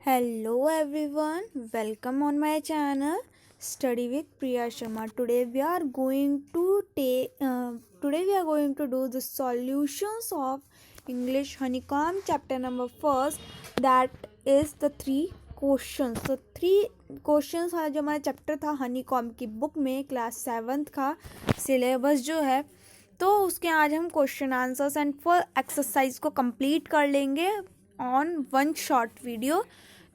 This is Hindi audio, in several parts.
Hello everyone, welcome on my channel Study with Priya Sharma. Today we are going to do the solutions of English Honeycomb chapter number first, that is the three questions. तो 3 क्वेश्चंस वाला जो हमारा चैप्टर था हनीकॉम्ब की बुक में क्लास 7th का सिलेबस जो है, तो उसके आज हम question answers and full exercise को कंप्लीट कर लेंगे ऑन वन शॉर्ट वीडियो.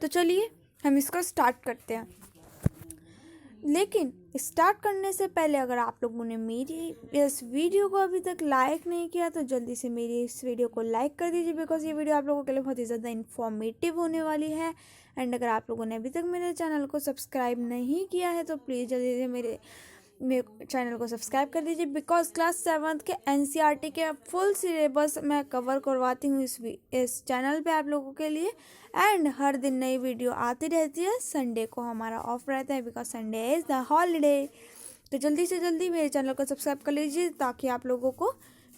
तो चलिए हम इसको स्टार्ट करते हैं. लेकिन स्टार्ट करने से पहले अगर आप लोगों ने मेरी इस वीडियो को अभी तक लाइक नहीं किया तो जल्दी से मेरी इस वीडियो को लाइक कर दीजिए, बिकॉज ये वीडियो आप लोगों के लिए बहुत ही ज़्यादा इन्फॉर्मेटिव होने वाली है. एंड अगर आप लोगों ने अभी तक मेरे चैनल को सब्सक्राइब नहीं किया है तो प्लीज़ जल्दी से मेरे चैनल को सब्सक्राइब कर दीजिए, बिकॉज क्लास 7th के एनसीईआरटी के फुल सिलेबस मैं कवर करवाती हूँ इस चैनल पे आप लोगों के लिए. एंड हर दिन नई वीडियो आती रहती है. संडे को हमारा ऑफ रहता है because Sunday is the holiday. तो जल्दी से जल्दी मेरे चैनल को सब्सक्राइब कर लीजिए ताकि आप लोगों को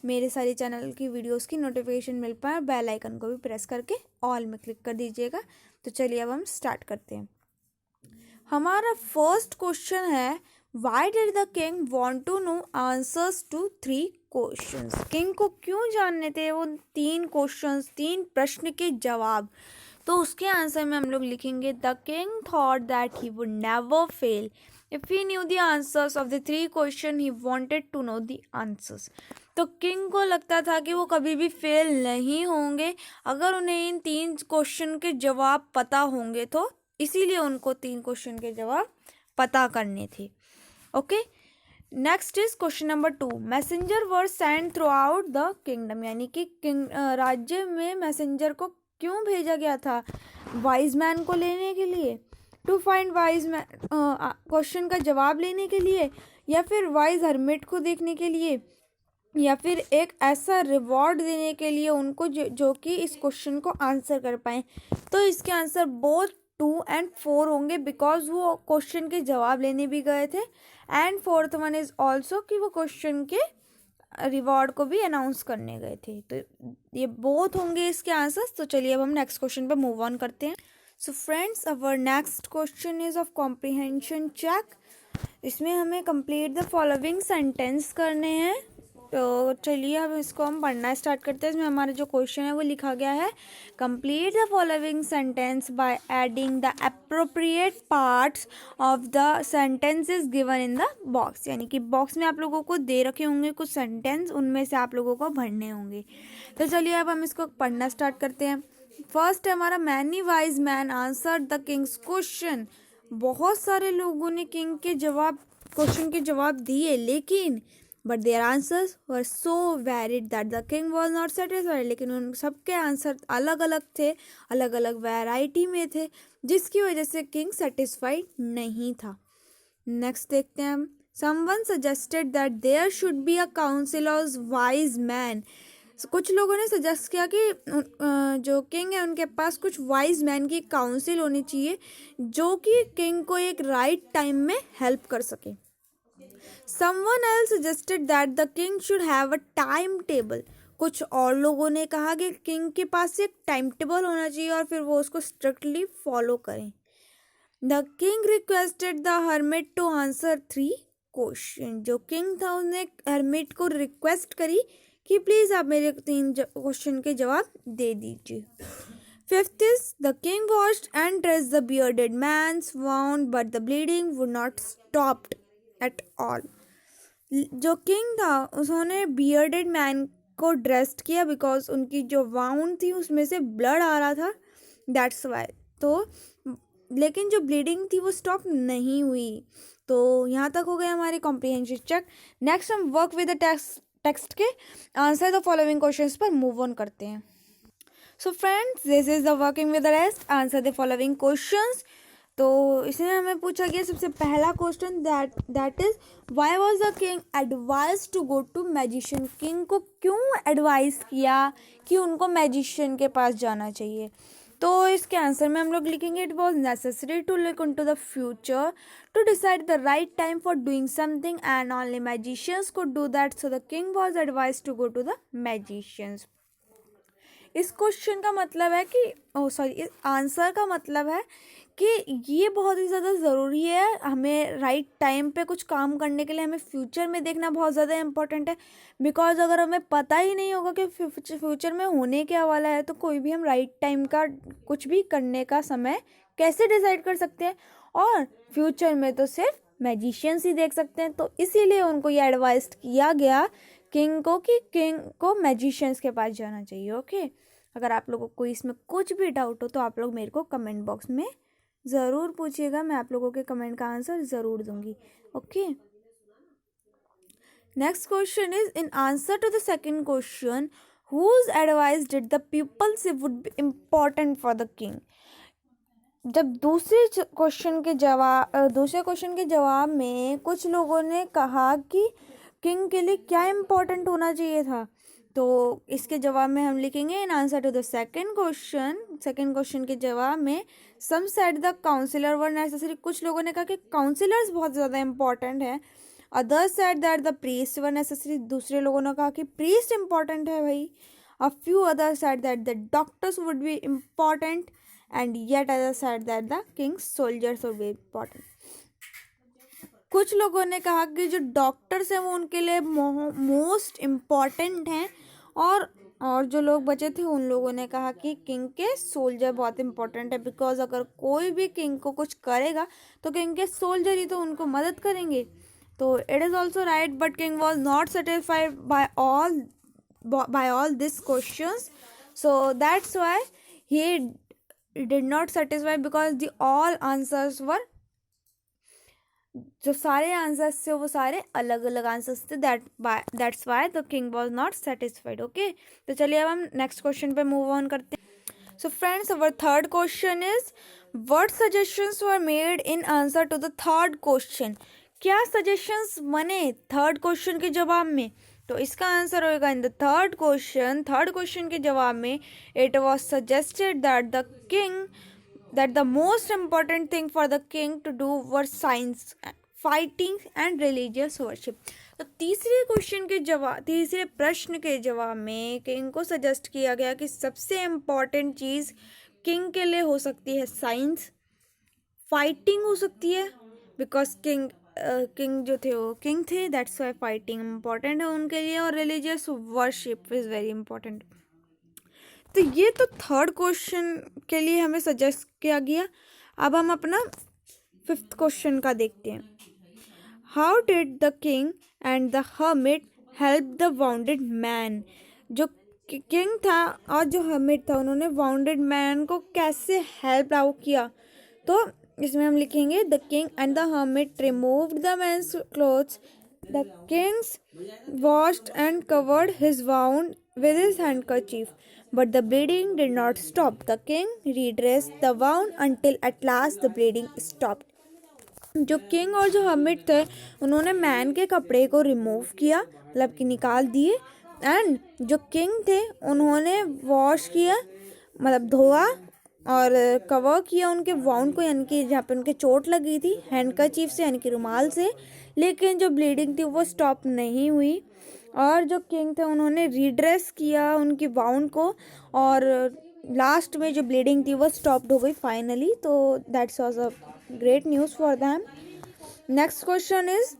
मेरे सारी चैनल की वीडियोस की नोटिफिकेशन मिल पाए. बेल आइकन को भी प्रेस करके ऑल में क्लिक कर दीजिएगा. तो चलिए अब हम स्टार्ट करते हैं. हमारा फर्स्ट क्वेश्चन है, Why did the king want to know answers to 3 questions? King को क्यों जानने थे वो 3 क्वेश्चंस, 3 प्रश्न के जवाब? तो उसके आंसर में हम लोग लिखेंगे the king thought that he would never fail if he knew the answers of the 3 question he wanted to know the answers. तो किंग को लगता था कि वो कभी भी फेल नहीं होंगे अगर उन्हें इन 3 क्वेश्चन के जवाब पता होंगे, तो इसीलिए उनको 3 क्वेश्चन के जवाब पता करने थे. Okay, next is question number 2. Messenger were send through out the kingdom, यानी कि राज्य में मैसेंजर को क्यों भेजा गया था? वाइज मैन को लेने के लिए, to find wise man, question का जवाब लेने के लिए, या फिर वाइज हर्मिट को देखने के लिए, या फिर एक ऐसा रिवॉर्ड देने के लिए उनको जो कि इस क्वेश्चन को आंसर कर पाए. तो इसके आंसर बोथ 2 and 4 होंगे, बिकॉज वो क्वेश्चन के जवाब लेने भी गए थे. And fourth one is also कि वो क्वेश्चन के रिवॉर्ड को भी अनाउंस करने गए थे. तो ये बोथ होंगे इसके आंसर्स. तो चलिए अब हम नेक्स्ट क्वेश्चन पे मूव ऑन करते हैं. So friends, our next question is of comprehension check. इसमें हमें कंप्लीट द फॉलोइंग सेंटेंस करने हैं. तो चलिए अब इसको हम पढ़ना स्टार्ट करते हैं. इसमें हमारा जो क्वेश्चन है वो लिखा गया है, complete the following sentence by adding the appropriate parts of the sentences given in the box. यानी कि बॉक्स में आप लोगों को दे रखे होंगे कुछ सेंटेंस, उनमें से आप लोगों को भरने होंगे. तो चलिए अब हम इसको पढ़ना स्टार्ट करते हैं. फर्स्ट है हमारा, many wise man answer the Kings question. बहुत सारे लोगों ने किंग के क्वेश्चन के जवाब दिए, लेकिन but their answers were so varied that the king was not satisfied. लेकिन उन सबके आंसर अलग अलग थे, अलग अलग वैरायटी में थे, जिसकी वजह से किंग सेटिस्फाइड नहीं था. नेक्स्ट देखते हैं हम. Someone suggested that there should be a council of wise man. कुछ लोगों ने सजेस्ट किया कि जो किंग है उनके पास कुछ वाइज मैन की काउंसिल होनी चाहिए जो कि किंग को एक राइट टाइम में हेल्प कर सके. Someone else suggested that the king should have a timetable. कुछ और लोगों ने कहा कि किंग के पास एक टाइम टेबल होना चाहिए और फिर वो उसको स्ट्रिक्टली फॉलो करें. The king requested the hermit to answer 3 question. जो किंग था उसने हर्मिट को रिक्वेस्ट करी कि प्लीज़ आप मेरे 3 क्वेश्चन के जवाब दे दीजिए. Fifth is the king washed and dressed the bearded man's wound but the bleeding would not stopped at all. जो किंग था उन्होंने बियर्डेड मैन को ड्रेस्ड किया बिकॉज उनकी जो वाउंड थी उसमें से ब्लड आ रहा था, दैट्स वाई. तो लेकिन जो ब्लीडिंग थी वो स्टॉप नहीं हुई. तो यहाँ तक हो गया हमारे कॉम्प्रिहेंशन चेक. नेक्स्ट हम वर्क विद द टेक्स्ट के आंसर द फॉलोइंग क्वेश्चंस पर मूव ऑन करते हैं. So friends, this is the working with the rest, answer the following questions. तो इसमें हमें पूछा गया सबसे पहला question, that is why was the king advise to go to magician. King को क्यों एडवाइस किया कि उनको मैजिशियन के पास जाना चाहिए? तो इसके आंसर में हम लोग लिखेंगे it was necessary to look into the future to decide the right time for doing something and only magicians could do that, so the king was advise to go to the magicians. इस क्वेश्चन का मतलब है कि इस आंसर का मतलब है कि ये बहुत ही ज़्यादा ज़रूरी है, हमें राइट टाइम पे कुछ काम करने के लिए हमें फ्यूचर में देखना बहुत ज़्यादा इम्पोर्टेंट है। बिकॉज अगर हमें पता ही नहीं होगा कि फ्यूचर में होने क्या वाला है, तो कोई भी हम राइट टाइम का कुछ भी करने का समय कैसे डिसाइड कर सकते हैं। और फ्यूचर में तो सिर्फ मैजिशियंस ही देख सकते हैं, तो इसीलिए उनको ये एडवाइस किया गया किंग को कि किंग को मैजिशियंस के पास जाना चाहिए। ओके, अगर आप लोगों को इसमें कुछ भी डाउट हो तो आप लोग मेरे को कमेंट बॉक्स में ज़रूर पूछिएगा, मैं आप लोगों के कमेंट का आंसर ज़रूर दूंगी। Okay, next question is in answer to the second question, whose advice did the people say would be important for the king. जब दूसरे क्वेश्चन के जवाब में कुछ लोगों ने कहा कि किंग के लिए क्या इम्पोर्टेंट होना चाहिए था, तो इसके जवाब में हम लिखेंगे in answer to the second question के जवाब में some said the councillor were necessary. कुछ लोगों ने कहा कि काउंसिलर्स बहुत ज़्यादा इंपॉर्टेंट है। Others said that the priest were necessary. दूसरे लोगों ने कहा कि प्रीस्ट इंपॉर्टेंट है भाई। A few others said that the doctors would be important and yet others said that the Kings soldiers would be important. कुछ लोगों ने कहा कि जो डॉक्टर्स हैं वो उनके लिए मोस्ट इम्पॉर्टेंट हैं, और जो लोग बचे थे उन लोगों ने कहा कि किंग के सोल्जर बहुत इंपॉर्टेंट है। बिकॉज अगर कोई भी किंग को कुछ करेगा तो किंग के सोल्जर ही तो उनको मदद करेंगे। तो it is also right, but king was not satisfied by all this questions, so that's why he did not satisfied because the all answers were, जो सारे आंसर्स थे वो सारे अलग अलग आंसर्स थे। That's why the king was not satisfied. Okay, तो चलिए अब हम नेक्स्ट क्वेश्चन पे मूव ऑन करते हैं। So friends, our third question is what suggestions were made in answer to the third question. क्या सजेशंस बने थर्ड क्वेश्चन के जवाब में, तो इसका आंसर होगा इन द थर्ड क्वेश्चन के जवाब में it was suggested that the most important thing for the king to do were science, fighting and religious worship। तो तीसरे प्रश्न के जवाब में किंग को सजेस्ट किया गया कि सबसे इम्पॉर्टेंट चीज़ किंग के लिए हो सकती है साइंस, फाइटिंग हो सकती है, बिकॉज किंग जो थे वो किंग थे, दैट्स वाई फाइटिंग इम्पॉर्टेंट है उनके लिए, और religious worship is very important. तो ये तो थर्ड क्वेश्चन के लिए हमें सजेस्ट किया गया। अब हम अपना फिफ्थ क्वेश्चन का देखते हैं। How did the king and the hermit help the bounded man. जो किंग था और जो हर्मिट था उन्होंने वाउंडेड मैन को कैसे हेल्प आउट किया, तो इसमें हम लिखेंगे the king and the hermit removed the man's clothes, the kings washed and covered his wound with his handkerchief, but the bleeding did not stop. The king redressed the wound until at last the bleeding stopped. जो किंग और जो हर्मिट थे उन्होंने मैन के कपड़े को रिमूव किया, मतलब कि निकाल दिए, एंड जो किंग थे उन्होंने वॉश किया, मतलब धोआ और कवर किया उनके वाउंड को, यानी कि जहाँ पे उनके चोट लगी थी, हैंडकरचीफ से यानी कि रुमाल से, लेकिन जो ब्लीडिंग थी वो स्टॉप नहीं हुई। और जो किंग थे उन्होंने रिड्रेस किया उनकी वाउंड को, और लास्ट में जो ब्लीडिंग थी वो स्टॉप्ड हो गई फाइनली। तो that's was a great news for them. Next question is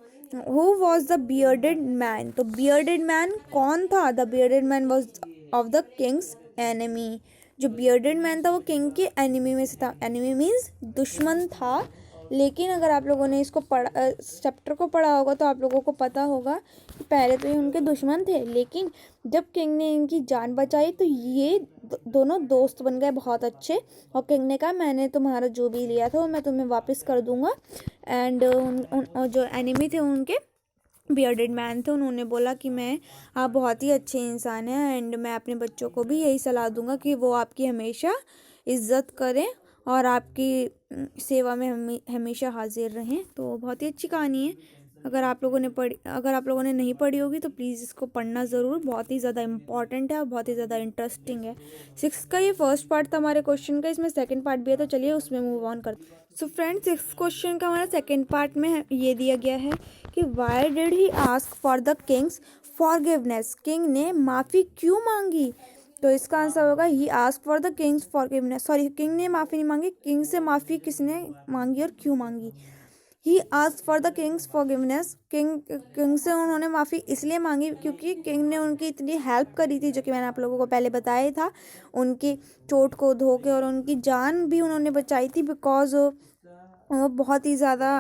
who was the bearded man. तो बियर्डेड मैन कौन था? The bearded man was of the Kings enemy. जो बियर्डेड मैन था वो किंग के एनिमी में से था। एनिमी मीन्स दुश्मन था, लेकिन अगर आप लोगों ने इसको चैप्टर को पढ़ा होगा तो आप लोगों को पता होगा कि पहले तो ये उनके दुश्मन थे, लेकिन जब किंग ने इनकी जान बचाई तो ये दोनों दोस्त बन गए बहुत अच्छे, और किंग ने कहा मैंने तुम्हारा जो भी लिया था वो मैं तुम्हें वापस कर दूंगा। एंड जो एनिमी थे उनके बियर्डेड मैन थे, उन्होंने बोला कि आप बहुत ही अच्छे इंसान हैं, एंड मैं अपने बच्चों को भी यही सलाह दूंगा कि वो आपकी हमेशा इज्जत करें और आपकी सेवा में हमेशा हाजिर रहें। तो बहुत ही अच्छी कहानी है। अगर आप लोगों ने नहीं पढ़ी होगी तो प्लीज़ इसको पढ़ना ज़रूर, बहुत ही ज़्यादा इंपॉर्टेंट है और बहुत ही ज़्यादा इंटरेस्टिंग है। 6 का ये फर्स्ट पार्ट था हमारे क्वेश्चन का, इसमें सेकंड पार्ट भी है, तो चलिए उसमें मूव ऑन करते हैं। सो फ्रेंड्स, 6 क्वेश्चन का हमारा सेकंड पार्ट में ये दिया गया है कि why did he ask for the king's forgiveness. King ने माफ़ी क्यों मांगी? तो इसका आंसर होगा he ask for the king's forgiveness. Sorry, king ने माफ़ी नहीं मांगी, किंग से माफ़ी किसने मांगी और क्यों मांगी? He ask for the king's forgiveness. King से उन्होंने माफ़ी इसलिए मांगी क्योंकि किंग ने उनकी इतनी हेल्प करी थी, जो कि मैंने आप लोगों को पहले बताया ही था, उनकी चोट को धो के, और उनकी जान भी उन्होंने बचाई थी, बिकॉज वो बहुत ही ज़्यादा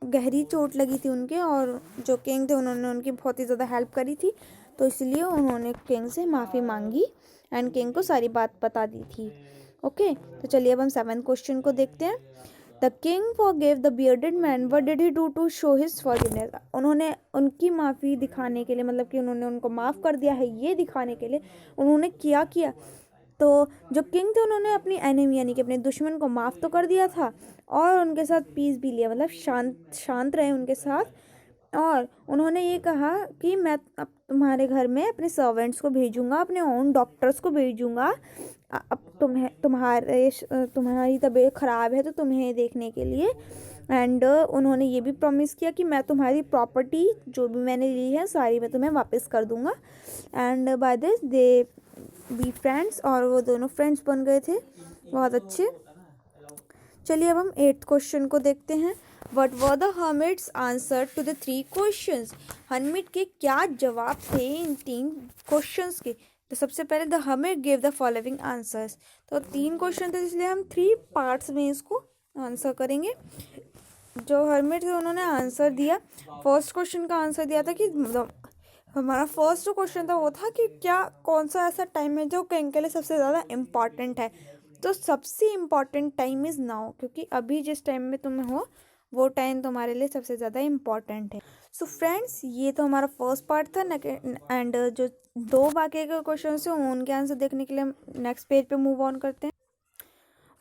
गहरी चोट लगी थी उनके, और जो किंग थे उन्होंने उनकी बहुत ही ज़्यादा हेल्प करी थी, तो इसलिए उन्होंने किंग से माफ़ी मांगी एंड किंग को सारी बात बता दी थी। ओके, तो चलिए अब हम 7th क्वेश्चन को देखते हैं। The king forgave the bearded man, what did he do to show his forgiveness? उन्होंने उनकी माफ़ी दिखाने के लिए, मतलब कि उन्होंने उनको माफ़ कर दिया है ये दिखाने के लिए उन्होंने क्या किया? तो जो किंग थे उन्होंने अपनी एनिमी यानी कि अपने दुश्मन को माफ़ तो कर दिया था, और उनके साथ पीस भी लिया, मतलब शांत रहे उनके साथ, और उन्होंने ये कहा कि मैं अब तुम्हारे घर में अपने सर्वेंट्स को भेजूंगा, अपने ओन डॉक्टर्स को भेजूंगा, अब तुम्हारी तबीयत ख़राब है तो तुम्हें देखने के लिए, एंड उन्होंने ये भी प्रॉमिस किया कि मैं तुम्हारी प्रॉपर्टी जो भी मैंने ली है सारी मैं तुम्हें वापस कर दूंगा। And by this they be friends, और वो दोनों फ्रेंड्स बन गए थे, बहुत अच्छे। चलिए अब हम 8th क्वेश्चन को देखते हैं। What were the hermit's answer to the 3 questions? Hermit के क्या जवाब थे इन 3 क्वेश्चंस के? तो सबसे पहले the hermit give the following answers. तो 3 क्वेश्चन थे, इसलिए हम 3 पार्ट्स में इसको आंसर करेंगे। जो हर्मिट थे उन्होंने आंसर दिया, फर्स्ट क्वेश्चन का आंसर दिया था कि हमारा फर्स्ट क्वेश्चन था वो था कि क्या कौन सा ऐसा टाइम है जो किंग के लिए सबसे ज़्यादा इम्पॉर्टेंट है? तो सबसे इम्पॉर्टेंट टाइम इज़ नाउ, क्योंकि अभी जिस टाइम में तुम हो वो टाइम तुम्हारे लिए सबसे ज़्यादा इम्पॉर्टेंट है। सो फ्रेंड्स, ये तो हमारा फर्स्ट पार्ट था, एंड जो 2 बाकी के क्वेश्चन हैं उनके आंसर देखने के लिए हम नेक्स्ट पेज पे मूव ऑन करते हैं।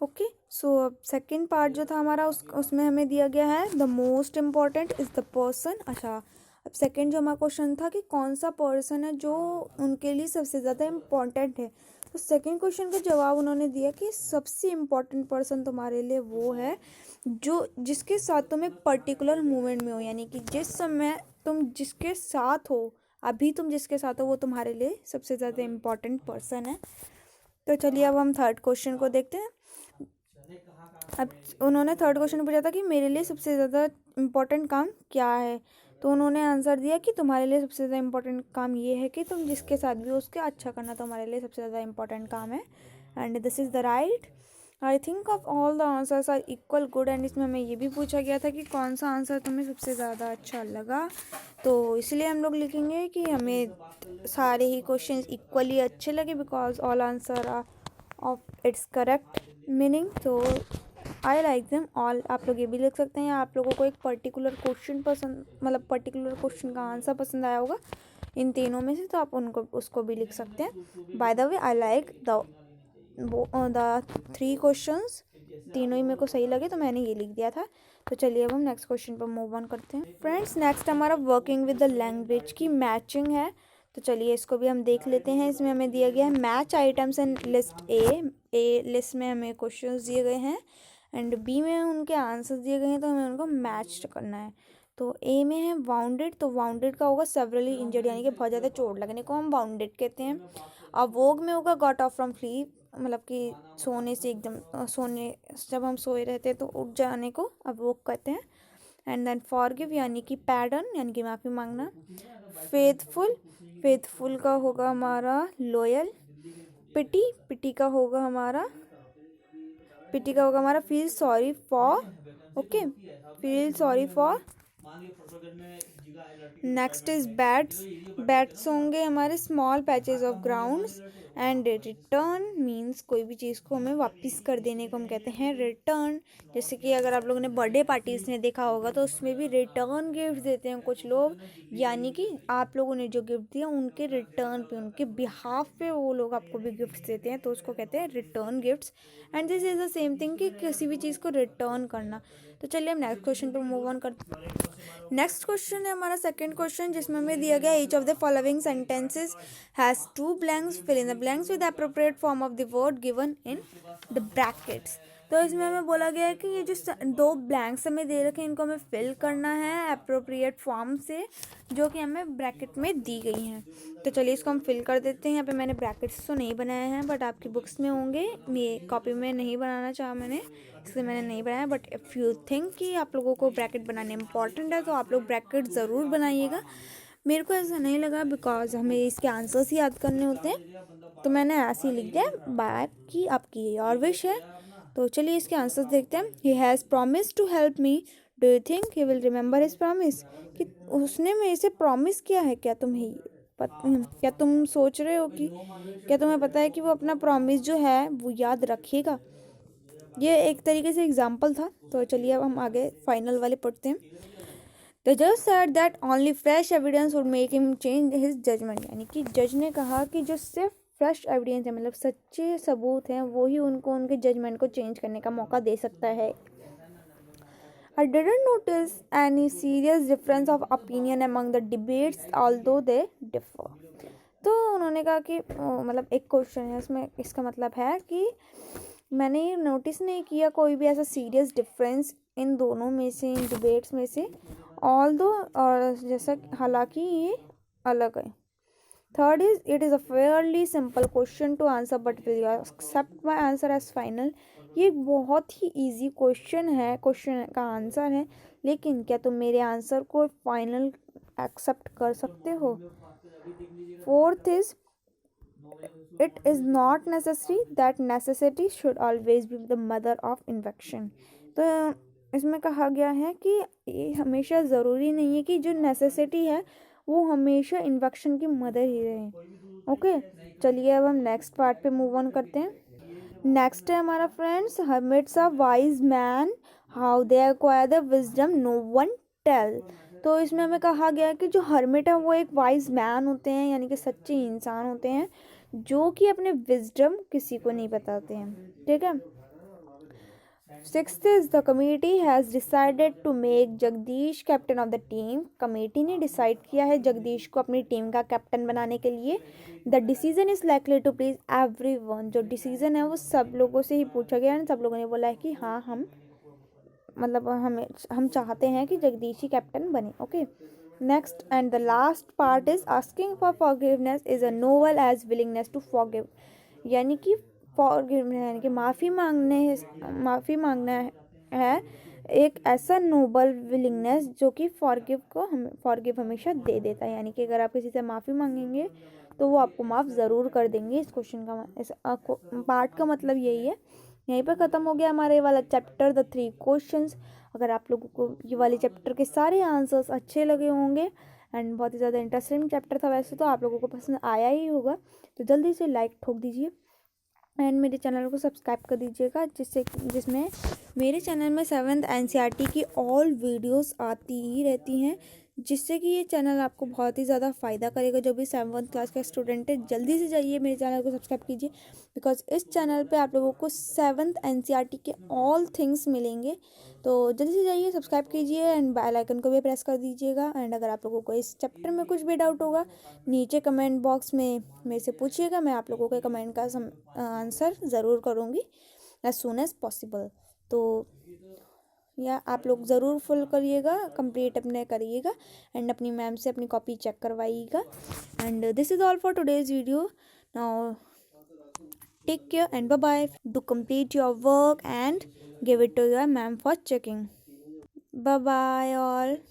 ओके, सो अब सेकेंड पार्ट जो था हमारा उसमें हमें दिया गया है the most important is the person. अच्छा, अब सेकेंड जो हमारा क्वेश्चन था कि कौन सा पर्सन है जो उनके लिए सबसे ज़्यादा इम्पॉर्टेंट है, तो सेकेंड क्वेश्चन का जवाब उन्होंने दिया कि सबसे इम्पॉर्टेंट पर्सन तुम्हारे लिए वो है जो जिसके साथ तुम एक पर्टिकुलर मोमेंट में हो, यानी कि जिस समय तुम जिसके साथ हो, अभी तुम जिसके साथ हो वो तुम्हारे लिए सबसे ज़्यादा इम्पॉर्टेंट पर्सन है। तो चलिए अब हम थर्ड क्वेश्चन को देखते हैं। अब उन्होंने थर्ड क्वेश्चन पूछा था कि मेरे लिए सबसे ज़्यादा इम्पोर्टेंट काम क्या है, तो उन्होंने आंसर दिया कि तुम्हारे लिए सबसे ज़्यादा इम्पोर्टेंट काम ये है कि तुम जिसके साथ भी हो उसके अच्छा करना तुम्हारे लिए सबसे ज़्यादा इम्पोर्टेंट काम है, and this is the right. I think of all the answers are equal good, and इसमें हमें ये भी पूछा गया था कि कौन सा आंसर तुम्हें सबसे ज़्यादा अच्छा लगा, तो इसलिए हम लोग लिखेंगे कि हमें सारे ही क्वेश्चन इक्वली अच्छे लगे because all answer are of its correct meaning, तो आई लाइक देम ऑल। आप लोग ये भी लिख सकते हैं, आप लोगों को एक पर्टिकुलर क्वेश्चन पसंद, मतलब पर्टिकुलर क्वेश्चन का आंसर पसंद आया होगा इन तीनों में से, तो आप उनको उसको भी लिख सकते हैं। By the way I like the 3 questions, तीनों ही मेरे को सही लगे तो मैंने ये लिख दिया था। तो चलिए अब हम नेक्स्ट क्वेश्चन पर मूव ऑन करते हैं। फ्रेंड्स, नेक्स्ट हमारा वर्किंग विद द लैंग्वेज की मैचिंग है, तो चलिए इसको भी हम देख लेते हैं। इसमें हमें दिया गया है match items in list A list में हमें क्वेश्चंस दिए गए हैं, एंड बी में उनके आंसर्स दिए गए हैं, तो हमें उनको मैच करना है। तो ए में है वाउंडेड, तो वाउंडेड का होगा सेवरली इंजर्ड, यानी कि बहुत ज़्यादा चोट लगने को हम वाउंडेड कहते हैं। अवोग में होगा गॉट ऑफ फ्रॉम स्लीप, मतलब कि सोने से एकदम सोने जब हम सोए रहते हैं तो उठ जाने को अवोग कहते हैं। एंड देन फॉरगिव यानी कि पैडन यानी कि माफ़ी मांगना। फेथफुल का होगा हमारा लॉयल। पिटी का होगा हमारा feel sorry for. Okay, feel sorry for. Next is bats होंगे हमारे small patches of grounds, and return means कोई भी चीज़ को हमें वापस कर देने को हम कहते हैं रिटर्न। जैसे कि अगर आप लोगों ने बर्थडे पार्टीज में देखा होगा तो उसमें भी रिटर्न गिफ्ट देते हैं कुछ लोग, यानी कि आप लोगों ने जो गिफ्ट दिया उनके रिटर्न पे, उनके बिहाफ पे वो लोग आपको भी गिफ्ट देते हैं, तो उसको कहते हैं return gifts. And this is the same thing कि किसी भी चीज़ को रिटर्न करना। तो चलिए हम नेक्स्ट क्वेश्चन पर मूव ऑन करते हैं। नेक्स्ट क्वेश्चन है हमारा सेकंड क्वेश्चन, जिसमें हमें दिया गया each of the following sentences has 2 blanks, fill in the blanks with appropriate form of the word given in the brackets. तो इसमें हमें बोला गया है कि ये जो दो ब्लैंक्स हमें दे रखे हैं इनको हमें फिल करना है अप्रोप्रिएट फॉर्म से, जो कि हमें ब्रैकेट में दी गई हैं। तो चलिए इसको हम फिल कर देते हैं। यहाँ पे मैंने ब्रैकेट्स तो नहीं बनाए हैं, बट आपकी बुक्स में होंगे। ये कॉपी में नहीं बनाना चाहा मैंने, इसलिए मैंने नहीं बनाया। बट इफ़ यू थिंक कि आप लोगों को ब्रैकेट बनाने इंपॉर्टेंट है तो आप लोग ब्रैकेट ज़रूर बनाइएगा। मेरे को ऐसा नहीं लगा, बिकॉज हमें इसके आंसर्स ही याद करने होते हैं, तो मैंने ऐसे ही लिख दिया। बाकी आपकी और विश है। तो चलिए इसके आंसर्स देखते हैं। He has promise to help me, do you think he will remember his promise? कि उसने मेरे से प्रॉमिस किया है, क्या तुम्हें क्या तुम सोच रहे हो कि क्या तुम्हें पता है कि वो अपना प्रॉमिस जो है वो याद रखेगा? ये एक तरीके से एग्जाम्पल था। तो चलिए अब हम आगे फाइनल वाले पढ़ते हैं। द जज said that only fresh evidence would make him change his judgement, यानी कि जज ने कहा कि जो सिर्फ फ्रेश एविडेंस है, मतलब सच्चे सबूत हैं, वो ही उनको उनके जजमेंट को चेंज करने का मौका दे सकता है। I didn't notice any serious difference of opinion among the debates, although they differ. तो उन्होंने कहा कि मतलब एक क्वेश्चन है उसमें, इसका मतलब है कि मैंने नोटिस नहीं किया कोई भी ऐसा सीरियस डिफरेंस इन दोनों में से, इन डिबेट्स में से, ऑल दो, और जैसा हालांकि ये अलग है। Third is it is a fairly simple question to answer, but will you accept my answer as final? ये एक बहुत ही इजी क्वेश्चन है, क्वेश्चन का आंसर है, लेकिन क्या तुम मेरे आंसर को फाइनल एक्सेप्ट कर सकते हो? Fourth is it is not necessary that necessity should always be the mother of invention. तो इसमें कहा गया है कि ये हमेशा ज़रूरी नहीं है कि जो नेसेसिटी है वो हमेशा इन्वेक्शन की मदर ही रहे। ओके, चलिए अब हम नेक्स्ट पार्ट पे मूव ऑन करते हैं। नेक्स्ट है हमारा friends, hermits of wise man, how they acquire the wisdom no one tell. तो इसमें हमें कहा गया है कि जो हर्मिट है वो एक वाइज मैन होते हैं, यानी कि सच्चे इंसान होते हैं, जो कि अपने विजडम किसी को नहीं बताते हैं। ठीक है। Sixth is the committee has decided to make Jagdish captain of the team. Committee ने डिसाइड किया है जगदीश को अपनी टीम का कैप्टन बनाने के लिए। The decision is likely to please everyone. जो डिसीजन है वो सब लोगों से ही पूछा गया है, सब लोगों ने बोला है कि हाँ हम मतलब हम चाहते हैं कि जगदीश ही कैप्टन बने। Okay, next and the last part is asking for forgiveness is a noble as willingness to forgive. यानी कि फॉरगिवनेस यानी कि माफ़ी मांगना है एक ऐसा नोबल विलिंगनेस जो कि फॉरगिव हमेशा दे देता है। यानी कि अगर आप किसी से माफ़ी मांगेंगे तो वो आपको माफ़ ज़रूर कर देंगे। इस क्वेश्चन का इस पार्ट का मतलब यही है। यहीं पर ख़त्म हो गया हमारा ये वाला चैप्टर, द 3 क्वेश्चंस। अगर आप लोगों को ये वाले चैप्टर के सारे आंसर्स अच्छे लगे होंगे एंड बहुत ही ज़्यादा इंटरेस्टिंग चैप्टर था, वैसे तो आप लोगों को पसंद आया ही होगा, तो जल्दी से लाइक ठोक दीजिए एंड मेरे चैनल को सब्सक्राइब कर दीजिएगा, जिसमें मेरे चैनल में 7th NCERT की ऑल वीडियोस आती ही रहती हैं, जिससे कि ये चैनल आपको बहुत ही ज़्यादा फ़ायदा करेगा। जो भी 7th क्लास का स्टूडेंट है, जल्दी से जाइए मेरे चैनल को सब्सक्राइब कीजिए, बिकॉज इस चैनल पे आप लोगों को 7th NCERT के ऑल थिंग्स मिलेंगे। तो जल्दी से जाइए, सब्सक्राइब कीजिए एंड बेल आइकन को भी प्रेस कर दीजिएगा। एंड अगर आप लोगों को इस चैप्टर में कुछ भी डाउट होगा, नीचे कमेंट बॉक्स में मेरे से पूछिएगा, मैं आप लोगों के कमेंट का आंसर ज़रूर करूँगी एज सून एज पॉसिबल। तो या आप लोग ज़रूर फुल करिएगा, कंप्लीट अपने करिएगा एंड अपनी मैम से अपनी कॉपी चेक करवाइएगा। And this is all for today's video. Now take care and bye-bye. Do complete your work and give it to your ma'am for checking. Bye-bye all.